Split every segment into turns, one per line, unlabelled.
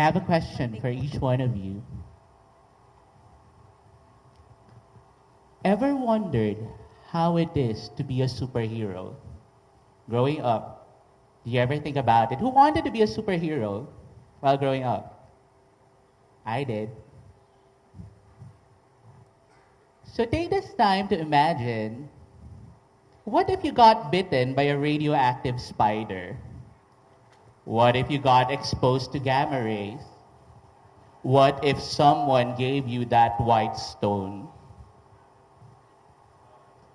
have a question for each one of you. Ever wondered how it is to be a superhero? Growing up, do you ever think about it? Who wanted to be a superhero while growing up? I did. So take this time to imagine, what if you got bitten by a radioactive spider? What if you got exposed to gamma rays? What if someone gave you that white stone?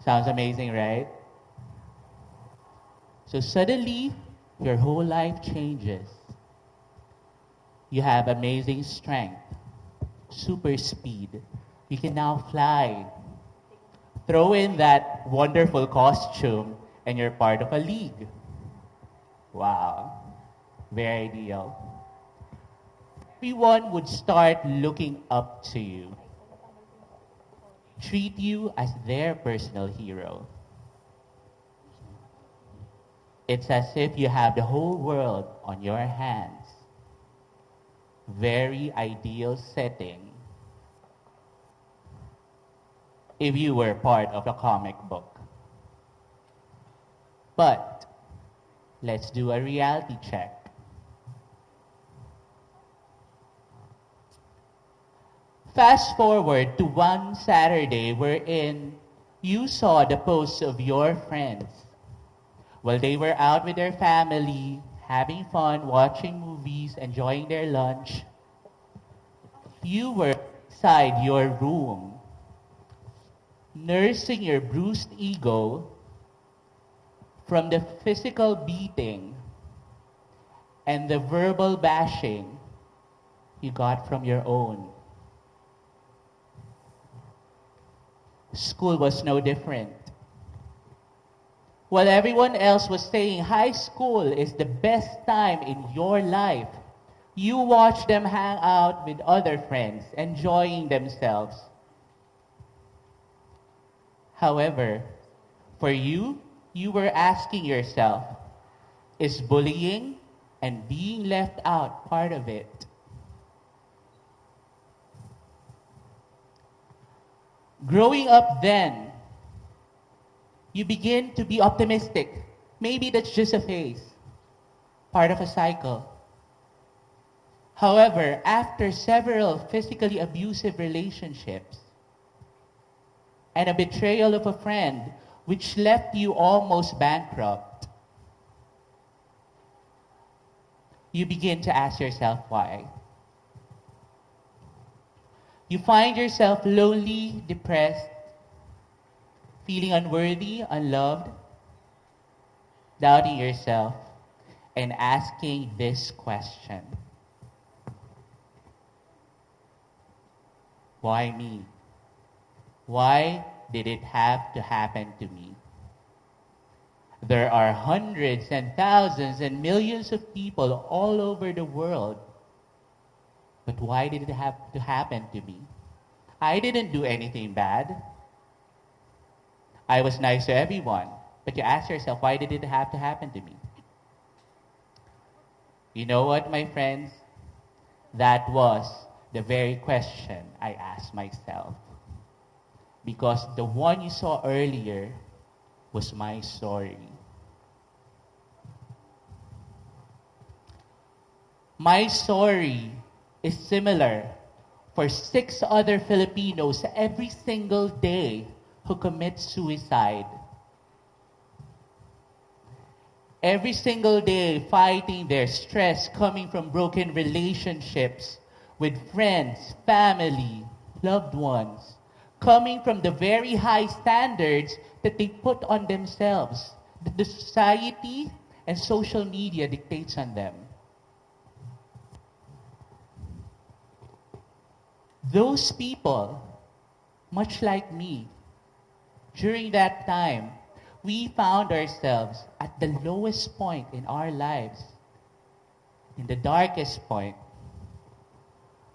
Sounds amazing, right? So suddenly, your whole life changes. You have amazing strength, super speed. You can now fly. Throw in that wonderful costume, and you're part of a league. Wow, very ideal. Everyone would start looking up to you, treat you as their personal hero. It's as if you have the whole world on your hands. Very ideal setting if you were part of a comic book. But let's do a reality check. Fast forward to one Saturday wherein you saw the posts of your friends while they were out with their family, having fun, watching movies, enjoying their lunch. You were inside your room, nursing your bruised ego from the physical beating and the verbal bashing you got from your own. School was no different. While everyone else was saying high school is the best time in your life, you watched them hang out with other friends, enjoying themselves. However, for you, you were asking yourself, is bullying and being left out part of it? Growing up then, you begin to be optimistic. Maybe that's just a phase, part of a cycle. However, after several physically abusive relationships and a betrayal of a friend which left you almost bankrupt, you begin to ask yourself why. You find yourself lonely, depressed, feeling unworthy, unloved, doubting yourself, and asking this question. Why me? Why did it have to happen to me? There are hundreds and thousands and millions of people all over the world. But why did it have to happen to me? I didn't do anything bad. I was nice to everyone. But you ask yourself, why did it have to happen to me? You know what, my friends? That was the very question I asked myself. Because the one you saw earlier was my story. My story is similar for 6 other Filipinos every single day who commit suicide. Every single day fighting their stress coming from broken relationships with friends, family, loved ones, coming from the very high standards that they put on themselves, that the society and social media dictates on them. Those people, much like me, during that time, we found ourselves at the lowest point in our lives, in the darkest point.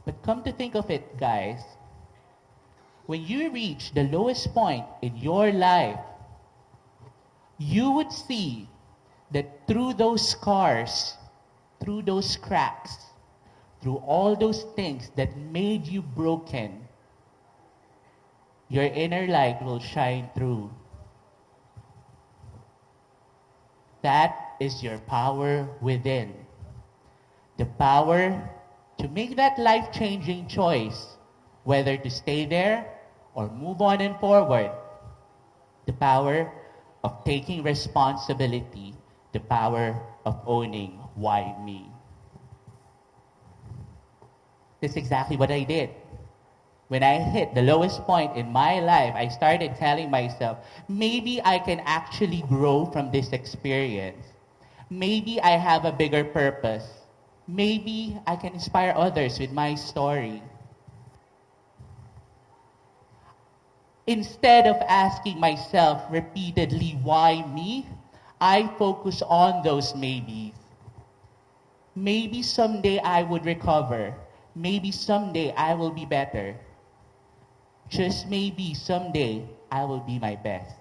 But come to think of it, guys, when you reach the lowest point in your life, you would see that through those scars, through those cracks, through all those things that made you broken, your inner light will shine through. That is your power within. The power to make that life-changing choice, whether to stay there or move on and forward. The power of taking responsibility. The power of owning why me. That's exactly what I did. When I hit the lowest point in my life, I started telling myself, maybe I can actually grow from this experience. Maybe I have a bigger purpose. Maybe I can inspire others with my story. Instead of asking myself repeatedly, why me? I focus on those maybes. Maybe someday I would recover. Maybe someday I will be better. Just maybe someday I will be my best.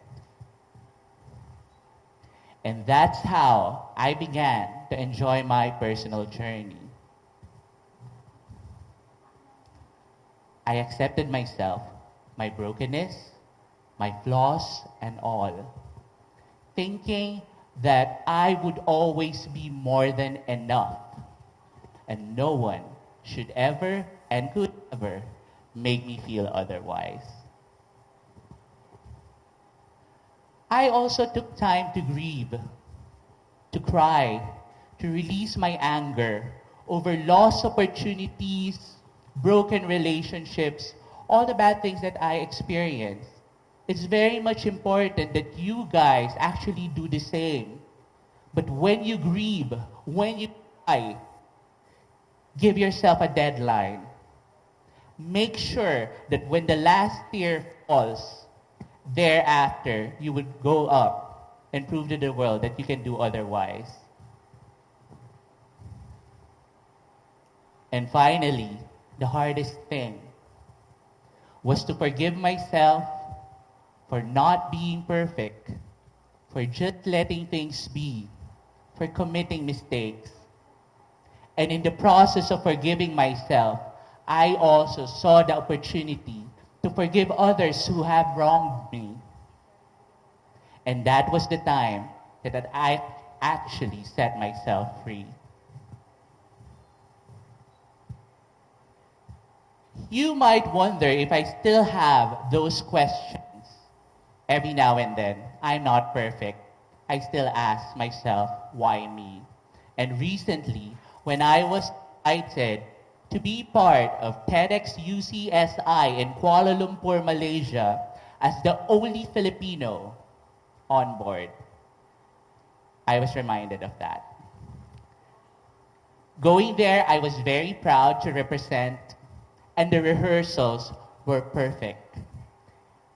And that's how I began to enjoy my personal journey. I accepted myself, my brokenness, my flaws, and all, thinking that I would always be more than enough, and no one should ever and could ever make me feel otherwise. I also took time to grieve, to cry, to release my anger over lost opportunities, broken relationships, all the bad things that I experienced. It's very much important that you guys actually do the same. But when you grieve, when you cry, give yourself a deadline. Make sure that when the last tear falls, thereafter you would go up and prove to the world that you can do otherwise. And finally, the hardest thing was to forgive myself for not being perfect, for just letting things be, for committing mistakes. And in the process of forgiving myself, I also saw the opportunity to forgive others who have wronged me. And that was the time that I actually set myself free. You might wonder if I still have those questions. Every now and then, I'm not perfect. I still ask myself, why me? And recently, when I was invited to be part of TEDxYouth in Kuala Lumpur, Malaysia, as the only Filipino on board, I was reminded of that. Going there, I was very proud to represent, and the rehearsals were perfect.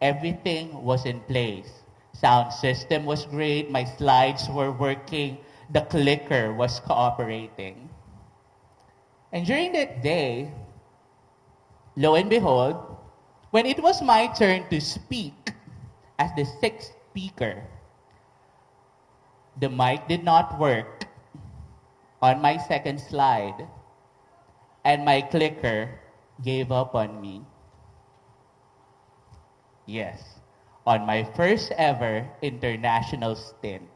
Everything was in place. Sound system was great, my slides were working, the clicker was cooperating. And during that day, lo and behold, when it was my turn to speak as the sixth speaker, the mic did not work on my second slide, and my clicker gave up on me. Yes, on my first ever international stint,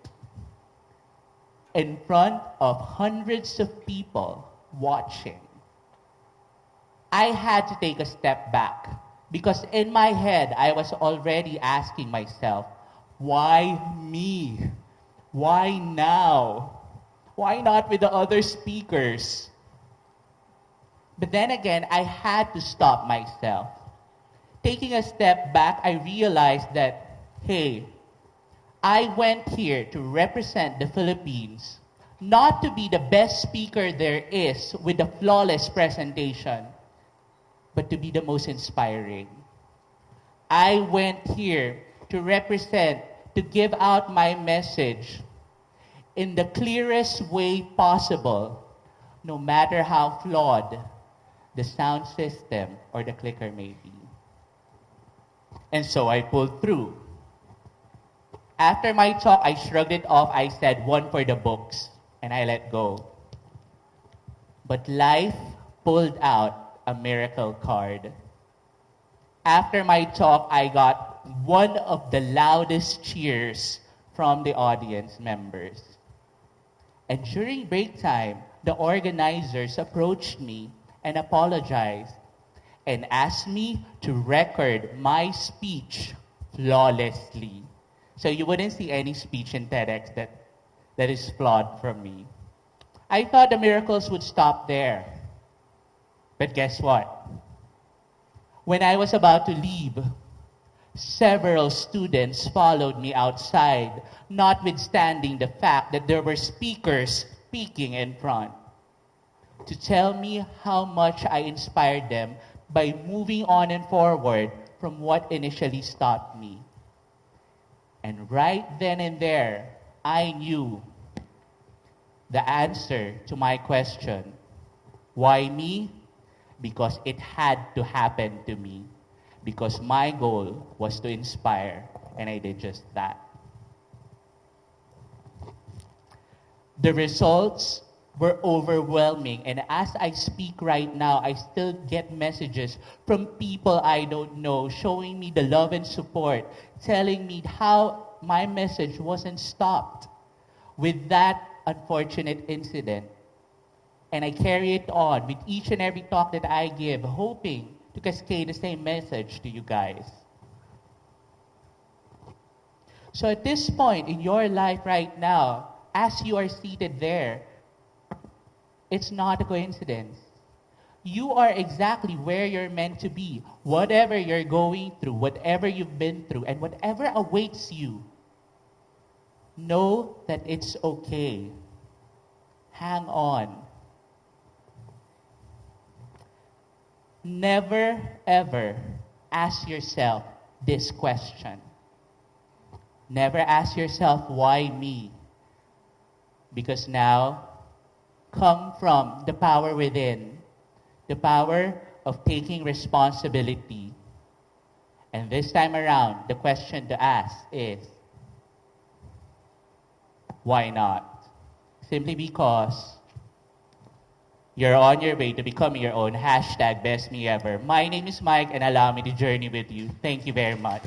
in front of hundreds of people watching, I had to take a step back because in my head I was already asking myself, why me? Why now? Why not with the other speakers? But then again, I had to stop myself. Taking a step back, I realized that, hey, I went here to represent the Philippines, not to be the best speaker there is with a flawless presentation, but to be the most inspiring. I went here to represent, to give out my message in the clearest way possible, no matter how flawed the sound system or the clicker may be. And so I pulled through. After my talk, I shrugged it off. I said, one for the books, and I let go. But life pulled out a miracle card. After my talk, I got one of the loudest cheers from the audience members. And during break time, the organizers approached me and apologized and asked me to record my speech flawlessly. So you wouldn't see any speech in TEDx that is flawed from me. I thought the miracles would stop there. But guess what? When I was about to leave, several students followed me outside, notwithstanding the fact that there were speakers speaking in front, to tell me how much I inspired them by moving on and forward from what initially stopped me. And right then and there, I knew the answer to my question. Why me? Because it had to happen to me. Because my goal was to inspire, and I did just that. The results were overwhelming, and as I speak right now, I still get messages from people I don't know showing me the love and support, telling me how my message wasn't stopped with that unfortunate incident. And I carry it on with each and every talk that I give, hoping to cascade the same message to you guys. So at this point in your life right now, as you are seated there, it's not a coincidence. You are exactly where you're meant to be. Whatever you're going through, whatever you've been through, and whatever awaits you, know that it's okay. Hang on. Never, ever ask yourself this question. Never ask yourself, why me? Because now, come from the power within, the power of taking responsibility. And this time around, the question to ask is, why not? Simply because you're on your way to becoming your own #BestMeEver. My name is Myke, and allow me to journey with you. Thank you very much.